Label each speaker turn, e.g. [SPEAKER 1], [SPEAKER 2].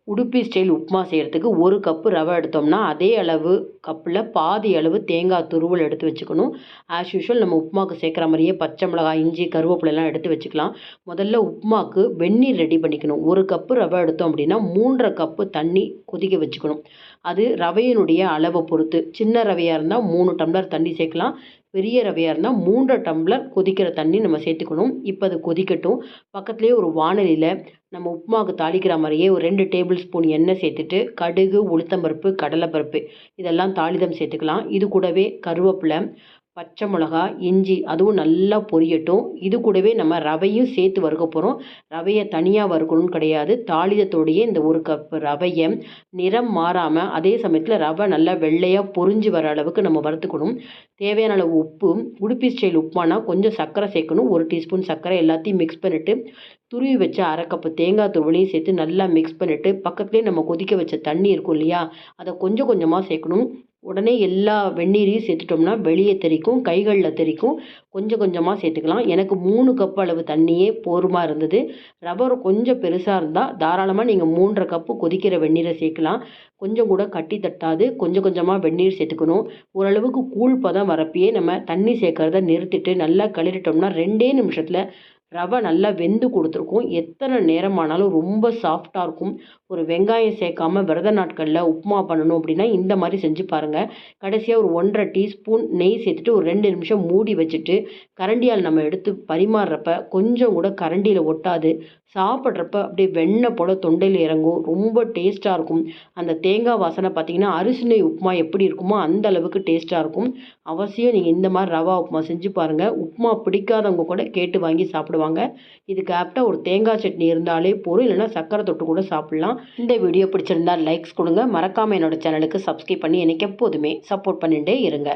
[SPEAKER 1] Udupi style upma செய்கிறதுக்கு 1 cup ரவை எடுத்தோம்னா அதே அளவு கப்பில் பாதி அளவு தேங்காய் துருவல் எடுத்து வச்சுக்கணும். ஆஸ் யூஷுவல் நம்ம உப்புமாவுக்கு சேர்க்குற மாதிரியே பச்சை மிளகாய், இஞ்சி, கருவேப்பிலைலாம் எடுத்து வச்சுக்கலாம். முதல்ல உப்புமாவுக்கு வெந்நீர் ரெடி பண்ணிக்கணும். 1 கப்பு ரவை எடுத்தோம் அப்படின்னா 3.5 கப்பு தண்ணி கொதிக்க வச்சுக்கணும். அது ரவையினுடைய அளவை பொறுத்து. சின்ன ரவையாக இருந்தால் 3 டம்ளர் தண்ணி சேர்க்கலாம். பெரிய ரவையாக இருந்தால் 3 டம்ளர் கொதிக்கிற தண்ணி நம்ம சேர்த்துக்கணும். இப்போ அது கொதிக்கட்டும். பக்கத்துலேயே ஒரு வாணலியில் நம்ம உப்புமாவுக்கு தாளிக்கிற மாதிரியே ஒரு 2 டேபிள் ஸ்பூன் எண்ணெய் சேர்த்துட்டு கடுகு, உளுத்தம்பருப்பு, கடலைப்பருப்பு இதெல்லாம் தாளிதம் சேர்த்துக்கலாம். இது கூடவே கருவேப்பிலை, பச்சை மிளகா, இஞ்சி அதுவும் நல்லா பொரியட்டும். இது கூடவே நம்ம ரவையும் சேர்த்து வறுக்க போகிறோம். ரவையை தனியாக வறுக்கணும்னு கிடையாது. தாளிதத்தோடையே இந்த 1 கப் ரவையை நிறம் மாறாமல் அதே சமயத்தில் ரவை நல்லா வெள்ளையாக பொரிஞ்சு வர அளவுக்கு நம்ம வறுத்துக்கணும். தேவையான அளவு உப்பு. உடுப்பி ஸ்டைல் உப்புமானா கொஞ்சம் சர்க்கரை சேர்க்கணும். 1 டீஸ்பூன் சர்க்கரை எல்லாத்தையும் மிக்ஸ் பண்ணிவிட்டு துருவி வச்ச 1/2 கப்பு தேங்காய் துருவலையும் சேர்த்து நல்லா மிக்ஸ் பண்ணிவிட்டு பக்கத்துலேயே நம்ம கொதிக்க வச்ச தண்ணி இருக்கும் இல்லையா, அதை கொஞ்சம் கொஞ்சமாக சேர்க்கணும். உடனே எல்லா வெந்நீரையும் சேர்த்துட்டோம்னா வெளியே தெறிக்கும், கைகளில் தெறிக்கும். கொஞ்சம் கொஞ்சமாக சேர்த்துக்கலாம். எனக்கு 3 கப் அளவு தண்ணியே போதுமாக இருந்தது. ரவை கொஞ்சம் பெருசாக இருந்தால் தாராளமாக நீங்கள் 3.5 கப்பு கொதிக்கிற வெந்நீரை சேர்க்கலாம். கொஞ்சம் கூட கட்டி தட்டாது. கொஞ்சம் கொஞ்சமாக வெந்நீர் சேர்த்துக்கணும். ஓரளவுக்கு கூழ் பதம் வரப்பயே நம்ம தண்ணி சேர்க்கறத நிறுத்திட்டு நல்லா கிளறிட்டோம்னா 2 நிமிஷத்தில் ரவை நல்லா வெந்து கொடுத்துருக்கும். எத்தனை நேரமானாலும் ரொம்ப சாஃப்டாக இருக்கும். ஒரு வெங்காயம் சேர்க்காம விரத நாட்களில் உப்புமா பண்ணணும் அப்படின்னா இந்த மாதிரி செஞ்சு பாருங்கள். கடைசியாக ஒரு 1.5 டீஸ்பூன் நெய் சேர்த்துட்டு ஒரு 2 நிமிஷம் மூடி வச்சுட்டு கரண்டியால் நம்ம எடுத்து பரிமாறுறப்ப கொஞ்சம் கூட கரண்டியில் ஒட்டாது. சாப்பிட்றப்ப அப்படியே வெண்ணெய் போல் தொண்டையில் இறங்கும். ரொம்ப டேஸ்ட்டாக இருக்கும். அந்த தேங்காய் வாசனை பார்த்தீங்கன்னா அரிசி நெய் உப்புமா எப்படி இருக்குமோ அந்த அளவுக்கு டேஸ்ட்டாக இருக்கும். அவசியம் நீங்கள் இந்த மாதிரி ரவா உப்புமா செஞ்சு பாருங்கள். உப்புமா பிடிக்காதவங்க கூட கேட்டு வாங்கி சாப்பிடுவாங்க. இதுக்கு ஆப்டாக ஒரு தேங்காய் சட்னி இருந்தாலே போதும். இல்லைன்னா சக்கரை தொட்டு கூட சாப்பிட்லாம். இந்த வீடியோ பிடிச்சிருந்தா லைக்ஸ் கொடுங்க. மறக்காமல் என்னோட சேனலுக்கு சப்ஸ்கிரைப் பண்ணி எனக்கு எப்போதுமே சப்போர்ட் பண்ணிகிட்டே இருங்க.